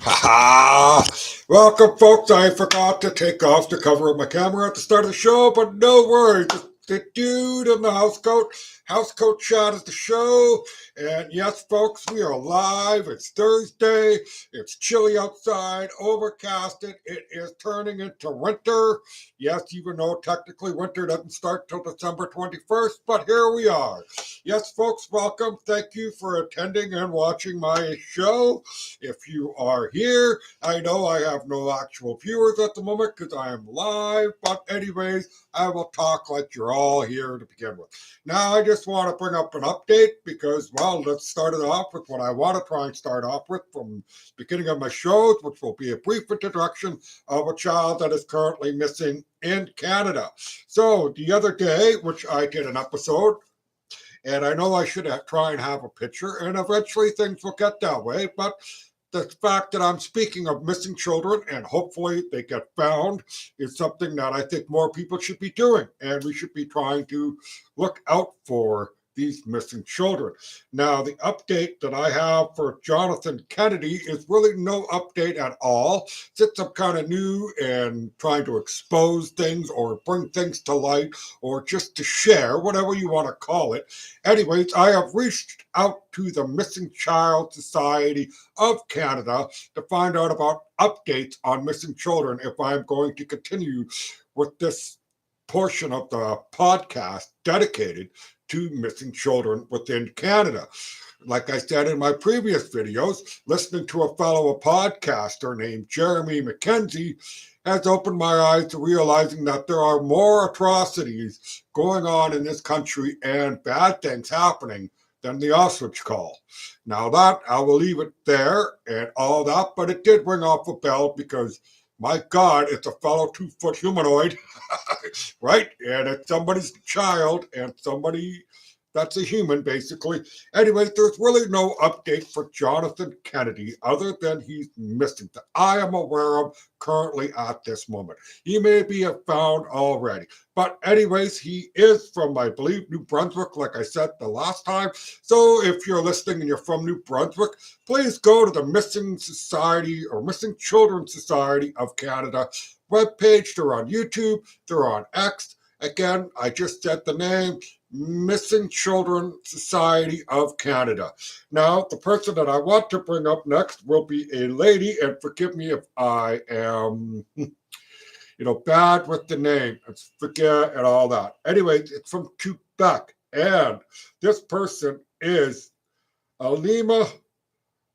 Ha! Welcome, folks. I forgot to take off the cover of my camera at the start of the show, but no worries. The dude in the housecoat shot at the show. And yes, folks, we are live. It's Thursday. It's chilly outside, overcasted. It is turning into winter. Yes, even though technically winter doesn't start till December 21st, but here we are. Yes, folks, welcome. Thank you for attending and watching my show. If you are here, I know I have no actual viewers at the moment because I am live, but anyways, I will talk like you're all here to begin with. Now, I just want to bring up an update because, well, let's start it off with what I want to try and start off with from the beginning of my shows, which will be a brief introduction of a child that is currently missing in Canada. So, the other day, which I did an episode, and I know I should try and have a picture, and eventually things will get that way, but the fact that I'm speaking of missing children and hopefully they get found is something that I think more people should be doing. And we should be trying to look out for these missing children. Now, the update that I have for Jonathan Kennedy is really no update at all. Since I'm kind of new and trying to expose things or bring things to light or just to share, whatever you want to call it. Anyways, I have reached out to the Missing Child Society of Canada to find out about updates on missing children if I'm going to continue with this portion of the podcast dedicated to missing children within Canada. Like I said in my previous videos, listening to a fellow podcaster named Jeremy McKenzie has opened my eyes to realizing that there are more atrocities going on in this country and bad things happening than the ostrich call. Now that, I will leave it there and all that, but it did ring off a bell because, my God, it's a fellow 2-foot humanoid, right? And it's somebody's child and somebody that's a human, basically. Anyway, there's really no update for Jonathan Kennedy other than he's missing that I am aware of currently at this moment. He may be found already. But anyways, he is from, I believe, New Brunswick, like I said the last time. So if you're listening and you're from New Brunswick, please go to the Missing Society or Missing Children Society of Canada webpage. They're on YouTube. They're on X. Again, I just said the name, Missing Children Society of Canada. Now, the person that I want to bring up next will be a lady, and forgive me if I am, bad with the name, and forget and all that. Anyway, it's from Quebec, and this person is Alima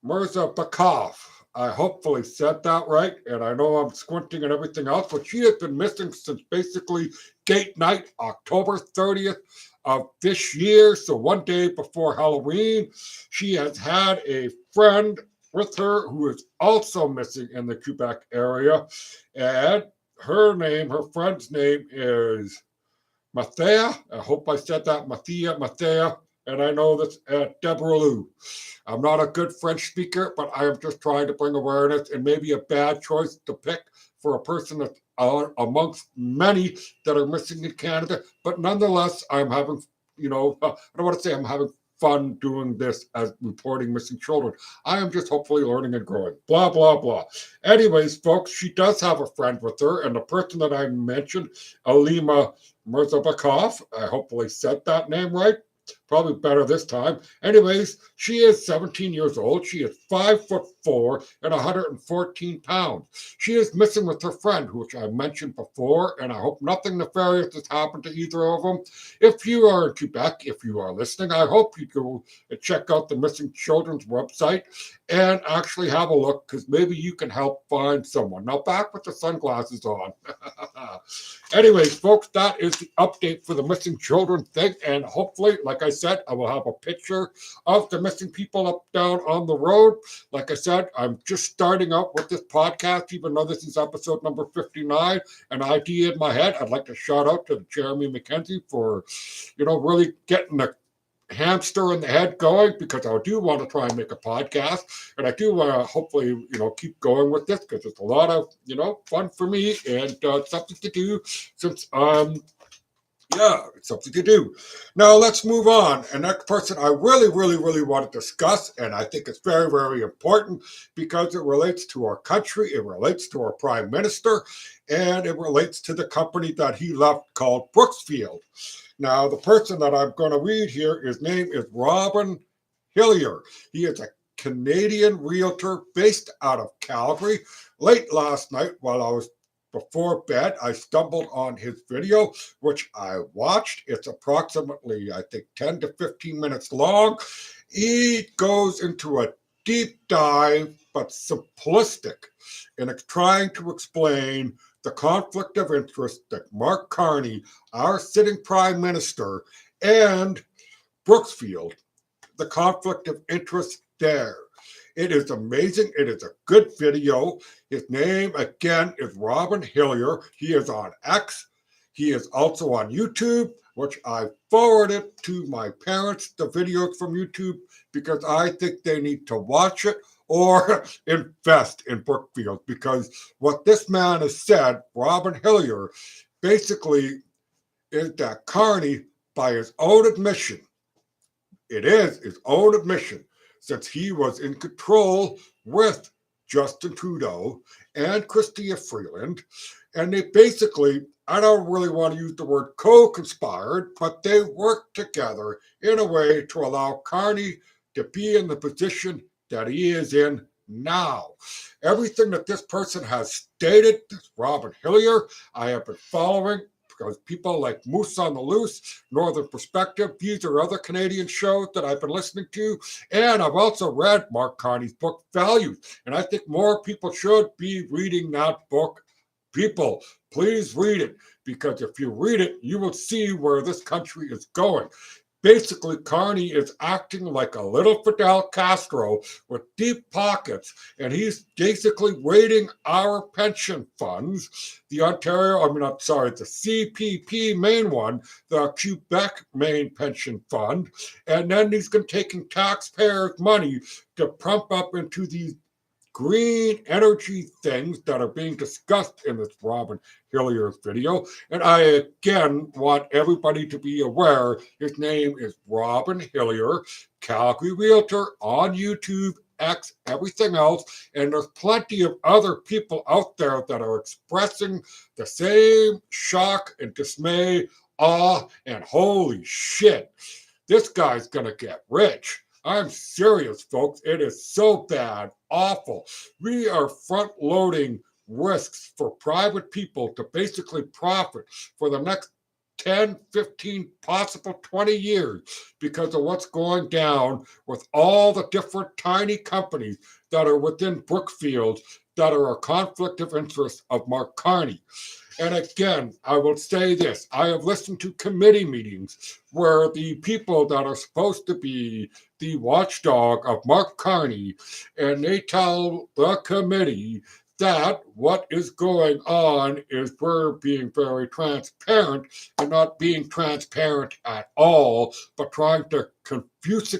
Mirzabakov. I hopefully said that right, and I know I'm squinting and everything else, but she has been missing since basically date night, October 30th of this year, so one day before Halloween. She has had a friend with her who is also missing in the Quebec area, and her friend's name is Mathea. I hope I said that, Mathea, and I know that's Deborah Lou. I'm not a good French speaker, but I am just trying to bring awareness, and maybe a bad choice to pick for a person that's amongst many that are missing in Canada. But nonetheless, I'm having, I don't want to say I'm having fun doing this as reporting missing children. I am just hopefully learning and growing. Blah, blah, blah. Anyways, folks, she does have a friend with her, and the person that I mentioned, Alima Mirzabakov, I hopefully said that name right. Probably better this time. Anyways, she is 17 years old. She is 5'4" and 114 pounds. She is missing with her friend, which I mentioned before, and I hope nothing nefarious has happened to either of them. If you are in Quebec, if you are listening, I hope you go check out the Missing Children's website and actually have a look, because maybe you can help find someone. Now, back with the sunglasses on. Anyways, folks, that is the update for the missing children thing, and hopefully, like I said, I will have a picture of the missing people up down on the road. Like I said, I'm just starting out with this podcast, even though this is episode number 59. An idea in my head. I'd like to shout out to Jeremy McKenzie for, really getting the hamster in the head going, because I do want to try and make a podcast, and I do want to hopefully, keep going with this, because it's a lot of, fun for me and something to do since I'm Yeah, it's something to do. Now let's move on. And next person I really want to discuss, and I think it's very important because it relates to our country, it relates to our prime minister, and it relates to the company that he left called Brooksfield. Now, the person that I'm going to read here, his name is Robin Hillier. He is a Canadian realtor based out of Calgary. Late last night, while I was before bed, I stumbled on his video, which I watched. It's approximately, I think, 10 to 15 minutes long. He goes into a deep dive, but simplistic, in trying to explain the conflict of interest that Mark Carney, our sitting prime minister, and Brooksfield, the conflict of interest there. It is amazing. It is a good video. His name, again, is Robin Hillier. He is on X. He is also on YouTube, which I forwarded to my parents, the videos from YouTube, because I think they need to watch it or invest in Brookfield. Because what this man has said, Robin Hillier, basically is that Carney, by his own admission, it is his own admission, since he was in control with Justin Trudeau and Chrystia Freeland, and they basically, I don't really want to use the word co-conspired, but they worked together in a way to allow Carney to be in the position that he is in now. Everything that this person has stated, this Robin Hillier, I have been following because people like Moose on the Loose, Northern Perspective, these are other Canadian shows that I've been listening to. And I've also read Mark Carney's book, Values. And I think more people should be reading that book. People, please read it, because if you read it, you will see where this country is going. Basically, Carney is acting like a little Fidel Castro with deep pockets, and he's basically raiding our pension funds. The the CPP main one, the Quebec main pension fund, and then he's taking taxpayers' money to pump up into these green energy things that are being discussed in this Robin Hillier's video. And I again want everybody to be aware his name is Robin Hillier, Calgary Realtor on YouTube, X, everything else. And there's plenty of other people out there that are expressing the same shock and dismay, awe, and holy shit, this guy's gonna get rich. I'm serious, folks. It is so bad, awful. We are front loading risks for private people to basically profit for the next 10, 15, possible 20 years because of what's going down with all the different tiny companies that are within Brookfield that are a conflict of interest of Mark Carney. And again, I will say this. I have listened to committee meetings where the people that are supposed to be the watchdog of Mark Carney, and they tell the committee that what is going on is we're being very transparent and not being transparent at all, but trying to confuse,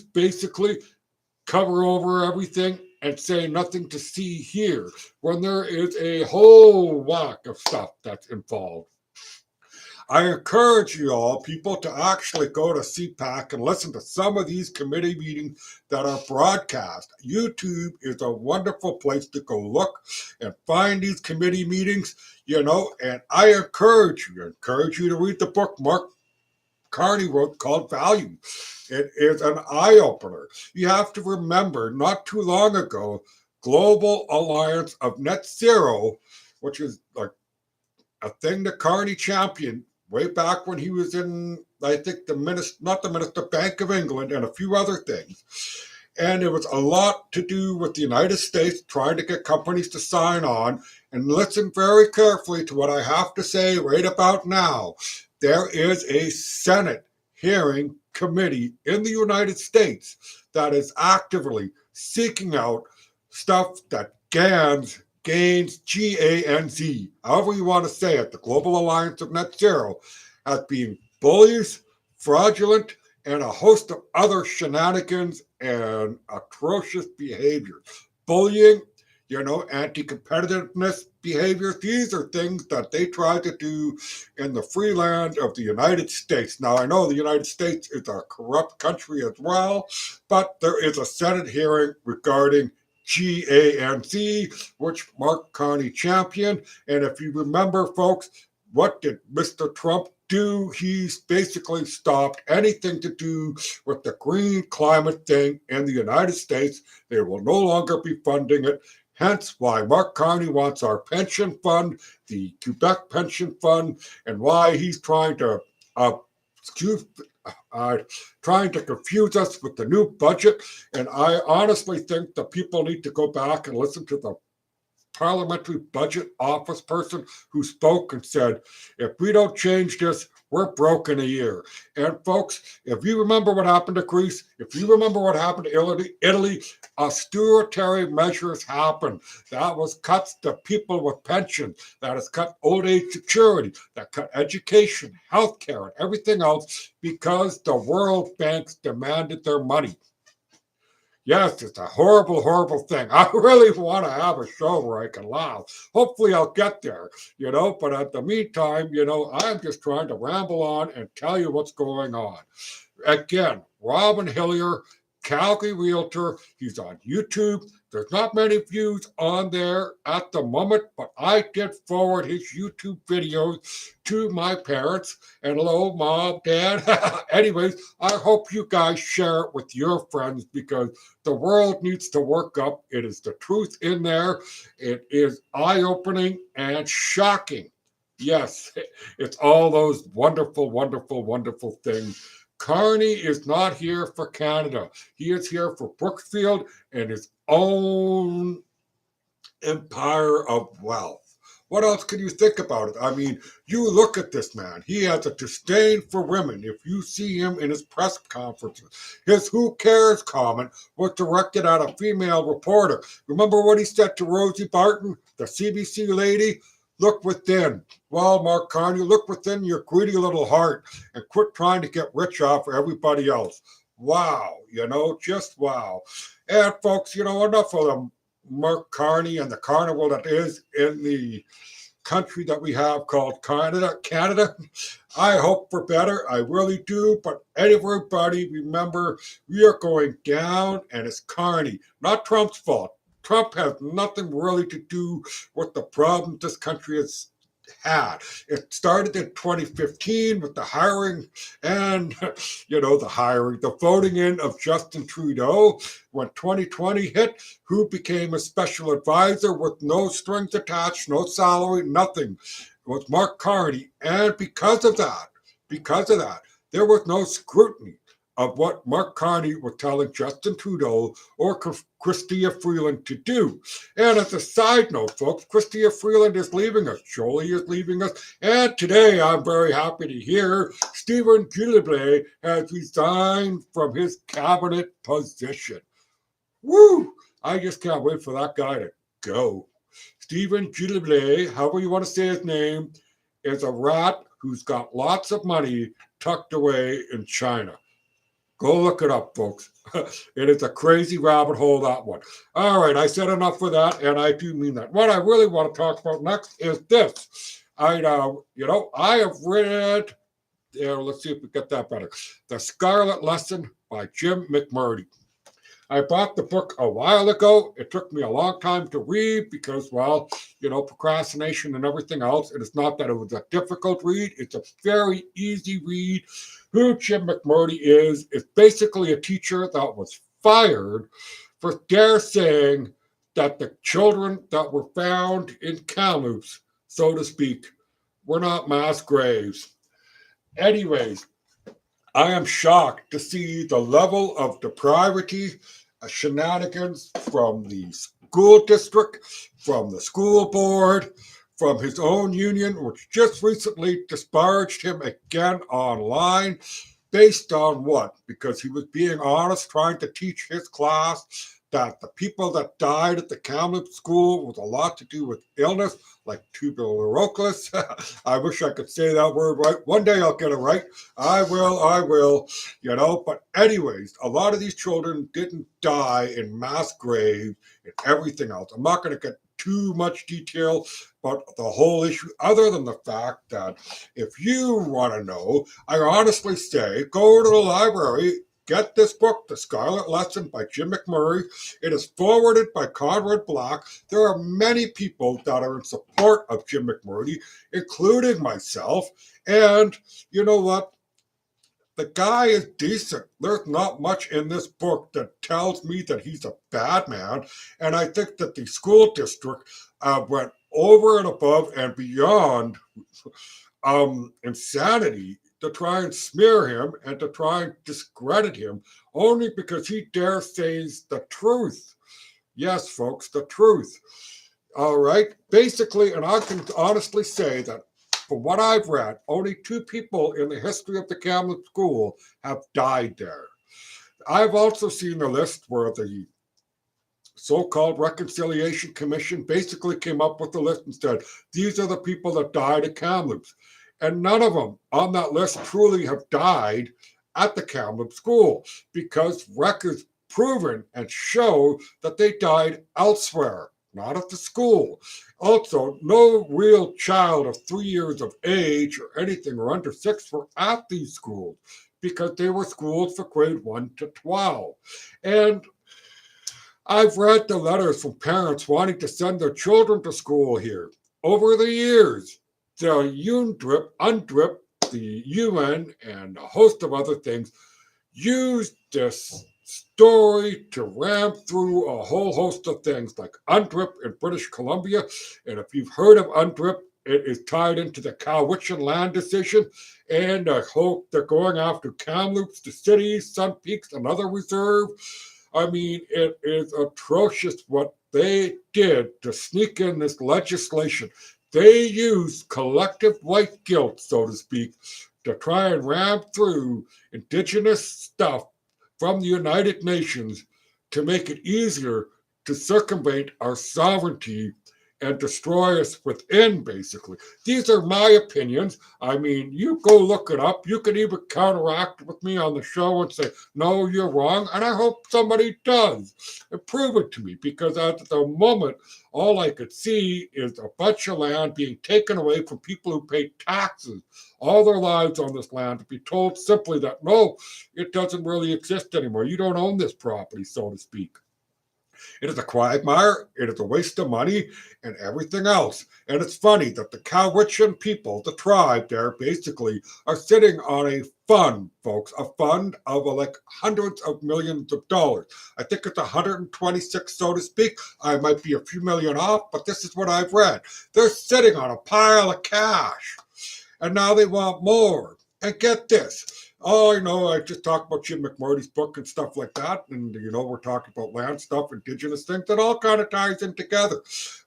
basically cover over everything and say nothing to see here when there is a whole whack of stuff that's involved. I encourage you all, people, to actually go to CPAC and listen to some of these committee meetings that are broadcast. YouTube is a wonderful place to go look and find these committee meetings, and I encourage you to read the book Mark Carney wrote called Value. It is an eye-opener. You have to remember, not too long ago, Global Alliance of Net Zero, which is like a thing that Carney championed way back when he was in, I think, Bank of England and a few other things. And it was a lot to do with the United States trying to get companies to sign on. And listen very carefully to what I have to say right about now. There is a Senate hearing committee in the United States that is actively seeking out stuff that GANZ, G-A-N-Z, however you want to say it, the Global Alliance of Net Zero, as being bullies, fraudulent, and a host of other shenanigans and atrocious behavior. Bullying, anti-competitiveness behaviors. These are things that they try to do in the free land of the United States. Now, I know the United States is a corrupt country as well, but there is a Senate hearing regarding GANC, which Mark Carney championed. And if you remember, folks, what did Mr. Trump do? He's basically stopped anything to do with the green climate thing in the United States. They will no longer be funding it. Hence why Mark Carney wants our pension fund, the Quebec pension fund, and why he's trying to excuse, trying to confuse us with the new budget. And I honestly think that people need to go back and listen to the parliamentary budget office person who spoke and said, if we don't change this, we're broke in a year. And folks, if you remember what happened to Greece, if you remember what happened to Italy, austerity measures happened. That was cuts to people with pensions. That has cut old age security. That cut education, healthcare, and everything else because the World Banks demanded their money. Yes, it's a horrible, horrible thing. I really want to have a show where I can laugh. Hopefully I'll get there, but at the meantime, I'm just trying to ramble on and tell you what's going on. Again, Robin Hillier, Calgary Realtor. He's on YouTube. There's not many views on there at the moment, but I did forward his YouTube videos to my parents. And hello, Mom, Dad. Anyways, I hope you guys share it with your friends because the world needs to work up. It is the truth in there. It is eye-opening and shocking. Yes, it's all those wonderful, wonderful, wonderful things. Carney is not here for Canada. He is here for Brookfield and his own empire of wealth. What else can you think about it? I mean, you look at this man. He has a disdain for women. If you see him in his press conferences, his "who cares" comment was directed at a female reporter. Remember what he said to Rosie Barton, the CBC lady? Look within. Well, Mark Carney, look within your greedy little heart and quit trying to get rich off of everybody else. Wow, just wow. And folks, enough of the Mark Carney and the carnival that is in the country that we have called Canada. I hope for better. I really do. But everybody, remember, we are going down and it's Carney, not Trump's fault. Trump has nothing really to do with the problem this country has had. It started in 2015 with the hiring and, the voting in of Justin Trudeau. When 2020 hit, who became a special advisor with no strings attached, no salary, nothing? It was Mark Carney. And because of that, there was no scrutiny of what Mark Carney was telling Justin Trudeau or Chrystia Freeland to do. And as a side note, folks, Chrystia Freeland is leaving us. Jolie is leaving us. And today I'm very happy to hear Stephen Gilliblay has resigned from his cabinet position. Woo! I just can't wait for that guy to go. Stephen Gilliblay, however you want to say his name, is a rat who's got lots of money tucked away in China. Go look it up, folks. It is a crazy rabbit hole, that one. All right, I said enough for that, and I do mean that. What I really want to talk about next is this. I have read, let's see if we get that better, The Scarlet Lesson by Jim McMurty. I bought the book a while ago. It took me a long time to read because, procrastination and everything else. It is not that it was a difficult read. It's a very easy read. Who Jim McMurty is basically a teacher that was fired for dare saying that the children that were found in Kamloops, so to speak, were not mass graves. Anyways, I am shocked to see the level of depravity, shenanigans from the school district, from the school board, from his own union, which just recently disparaged him again online. Based on what? Because he was being honest, trying to teach his class that the people that died at the Kamloops school was a lot to do with illness, like tuberculosis. I wish I could say that word right. One day I'll get it right. I will, But anyways, a lot of these children didn't die in mass graves and everything else. I'm not going to get too much detail about the whole issue, other than the fact that if you want to know, I honestly say go to the library, get this book, The Scarlet Lesson by Jim McMurty. It is forwarded by Conrad Black. There are many people that are in support of Jim McMurty, including myself. And you know what? The guy is decent. There's not much in this book that tells me that he's a bad man. And I think that the school district went over and above and beyond insanity to try and smear him and to try and discredit him only because he dares say the truth. Yes, folks, the truth. All right. Basically, and I can honestly say that from what I've read, only 2 people in the history of the Kamloops School have died there. I've also seen a list where the so-called Reconciliation Commission basically came up with a list and said, these are the people that died at Kamloops. And none of them on that list truly have died at the Kamloops School because records proven and show that they died elsewhere, not at the school. Also, no real child of 3 years of age or anything or under 6 were at these schools because they were schools for grade 1 to 12. And I've read the letters from parents wanting to send their children to school here. Over the years, the UNDRIP, the UN, and a host of other things used this story to ram through a whole host of things like UNDRIP in British Columbia. And if you've heard of UNDRIP, it is tied into the Cowichan land decision. And I hope they're going after Kamloops, the city, Sun Peaks, another reserve. I mean, it is atrocious what they did to sneak in this legislation. They used collective white guilt, so to speak, to try and ram through indigenous stuff from the United Nations to make it easier to circumvent our sovereignty and destroy us within, basically. These are my opinions. I mean, you go look it up. You can even counteract with me on the show and say, no, you're wrong. And I hope somebody does and prove it to me, because at the moment, all I could see is a bunch of land being taken away from people who paid taxes all their lives on this land to be told simply that, no, it doesn't really exist anymore. You don't own this property, so to speak. It is a quagmire, it is a waste of money, and everything else. And it's funny that the Cowichan people, the tribe there, basically are sitting on a fund, folks, a fund of like hundreds of millions of dollars. I think it's 126, so to speak. I might be a few million off, but this is what I've read. They're sitting on a pile of cash, and now they want more. And get this. Oh, I know, I just talked about Jim McMurty's book and stuff like that. And, we're talking about land stuff, indigenous things. That all kind of ties in together.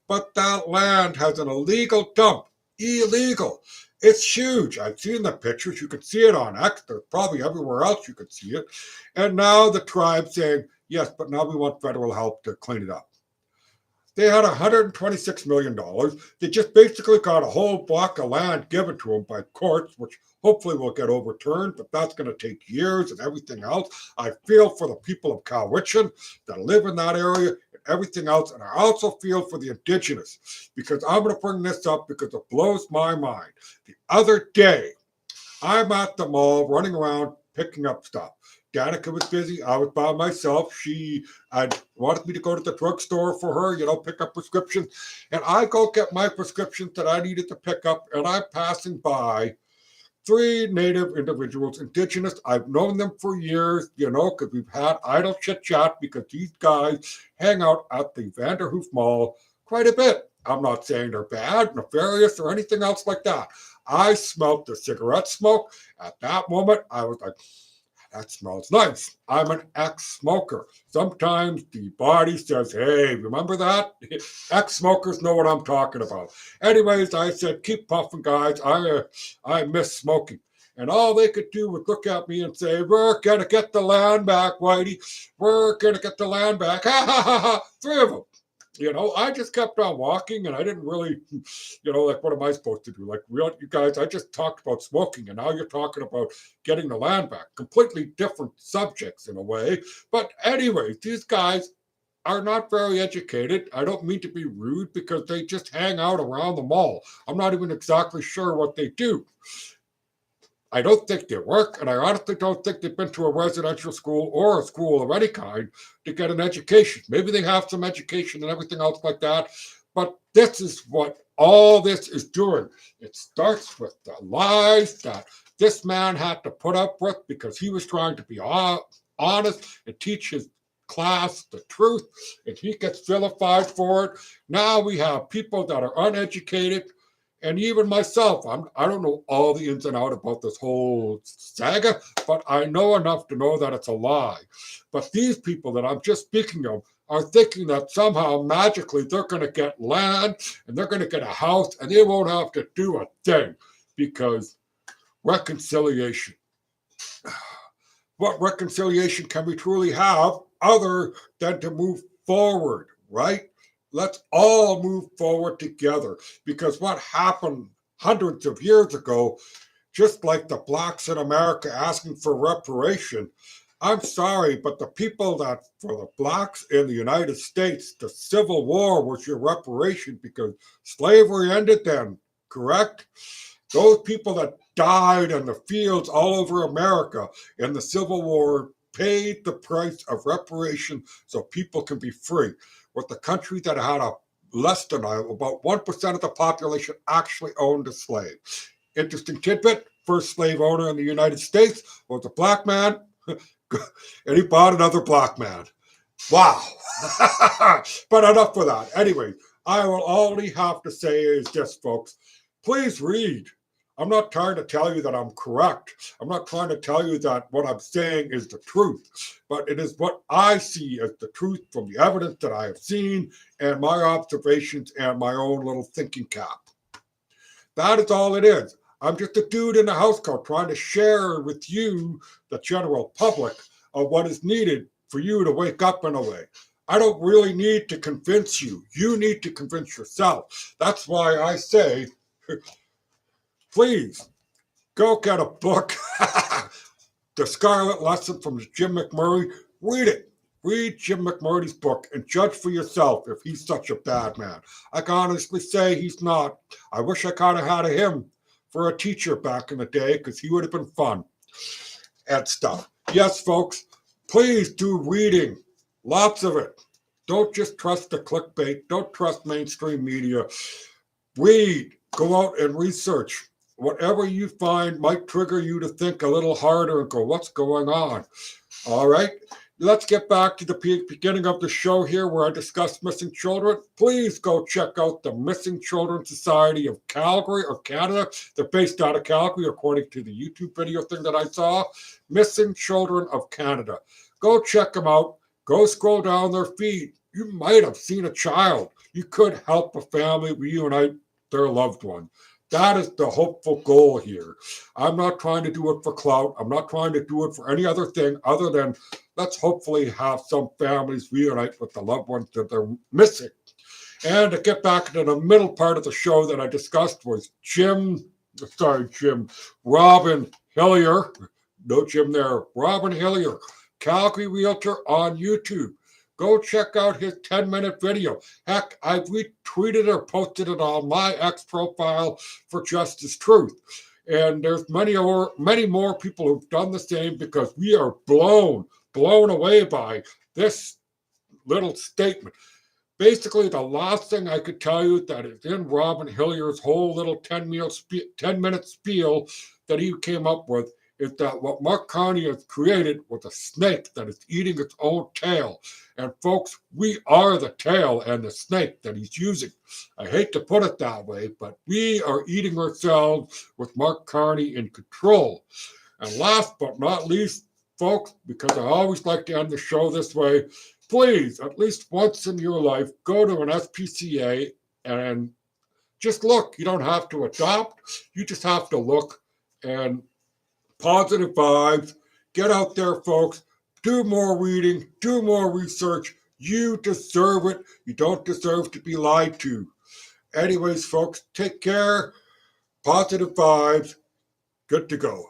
But that land has an illegal dump. Illegal. It's huge. I've seen the pictures. You could see it on X. There's probably everywhere else you could see it. And now the tribe saying, yes, but now we want federal help to clean it up. They had $126 million. They just basically got a whole block of land given to them by courts, which hopefully will get overturned, but that's going to take years and everything else. I feel for the people of Cowichan that live in that area and everything else, and I also feel for the indigenous, because I'm going to bring this up because it blows my mind. The other day, I'm at the mall running around picking up stuff. Danica was busy. I was by myself. She wanted me to go to the drugstore for her, pick up prescriptions. And I go get my prescriptions that I needed to pick up, and I'm passing by 3 Native individuals, indigenous. I've known them for years, because we've had idle chit-chat because these guys hang out at the Vanderhoof Mall quite a bit. I'm not saying they're bad, nefarious, or anything else like that. I smelled the cigarette smoke. At that moment, I was like, that smells nice. I'm an ex-smoker. Sometimes the body says, hey, remember that? Ex-smokers know what I'm talking about. Anyways, I said, keep puffing, guys. I miss smoking. And all they could do was look at me and say, we're going to get the land back, Whitey. We're going to get the land back. Ha, ha, ha, ha. Three of them. I just kept on walking, and I didn't really, like, what am I supposed to do? Like, you guys, I just talked about smoking, and now you're talking about getting the land back. Completely different subjects in a way. But anyways, these guys are not very educated. I don't mean to be rude, because they just hang out around the mall. I'm not even exactly sure what they do. I don't think they work, and I honestly don't think they've been to a residential school or a school of any kind to get an education. Maybe they have some education and everything else like that, but this is what all this is doing. It starts with the lies that this man had to put up with because he was trying to be honest and teach his class the truth, and he gets vilified for it. Now we have people that are uneducated. And even myself, I don't know all the ins and outs about this whole saga, but I know enough to know that it's a lie. But these people that I'm just speaking of are thinking that somehow magically they're going to get land and they're going to get a house and they won't have to do a thing because reconciliation. What reconciliation can we truly have other than to move forward, right? Let's all move forward together, because what happened hundreds of years ago, just like the blacks in America asking for reparation, I'm sorry, but the people that, for the blacks in the United States, the Civil War was your reparation because slavery ended then, correct? Those people that died in the fields all over America in the Civil War paid the price of reparation so people can be free. With the country that had less than about 1% of the population actually owned a slave. Interesting tidbit, first slave owner in the United States was a black man, and he bought another black man. Wow. But enough for that. Anyway, I will only have to say is this, folks. Please read. I'm not trying to tell you that I'm correct. I'm not trying to tell you that what I'm saying is the truth, but it is what I see as the truth from the evidence that I have seen and my observations and my own little thinking cap. That is all it is. I'm just a dude in a housecoat trying to share with you, the general public, of what is needed for you to wake up in a way. I don't really need to convince you. You need to convince yourself. That's why I say, please, go get a book, The Scarlet Lesson from Jim McMurty. Read it. Read Jim McMurty's book and judge for yourself if he's such a bad man. I can honestly say he's not. I wish I kind of had him for a teacher back in the day because he would have been fun and stuff. Yes, folks, please do reading. Lots of it. Don't just trust the clickbait. Don't trust mainstream media. Read. Go out and research. Whatever you find might trigger you to think a little harder and go, what's going on? All right. Let's get back to the beginning of the show here where I discuss missing children. Please go check out the Missing Children Society of Calgary or Canada. They're based out of Calgary, according to the YouTube video thing that I saw. Missing Children of Canada. Go check them out. Go scroll down their feed. You might have seen a child. You could help a family reunite their loved one. That is the hopeful goal here. I'm not trying to do it for clout. I'm not trying to do it for any other thing other than let's hopefully have some families reunite with the loved ones that they're missing. And to get back to the middle part of the show that I discussed was Robin Hillier. No Jim there. Robin Hillier, Calgary Realtor on YouTube. Go check out his 10-minute video. Heck, I've retweeted or posted it on my X profile for Justice Truth. And there's many more people who've done the same because we are blown away by this little statement. Basically, the last thing I could tell you that is in Robin Hillier's whole little 10-minute spiel that he came up with is that what Mark Carney has created was a snake that is eating its own tail. And folks, we are the tail and the snake that he's using. I hate to put it that way, but we are eating ourselves with Mark Carney in control. And last but not least, folks, because I always like to end the show this way, please, at least once in your life, go to an SPCA and just look. You don't have to adopt. You just have to look and Positive vibes. Get out there, folks. Do more reading. Do more research. You deserve it. You don't deserve to be lied to. Anyways, folks, take care. Positive vibes. Good to go.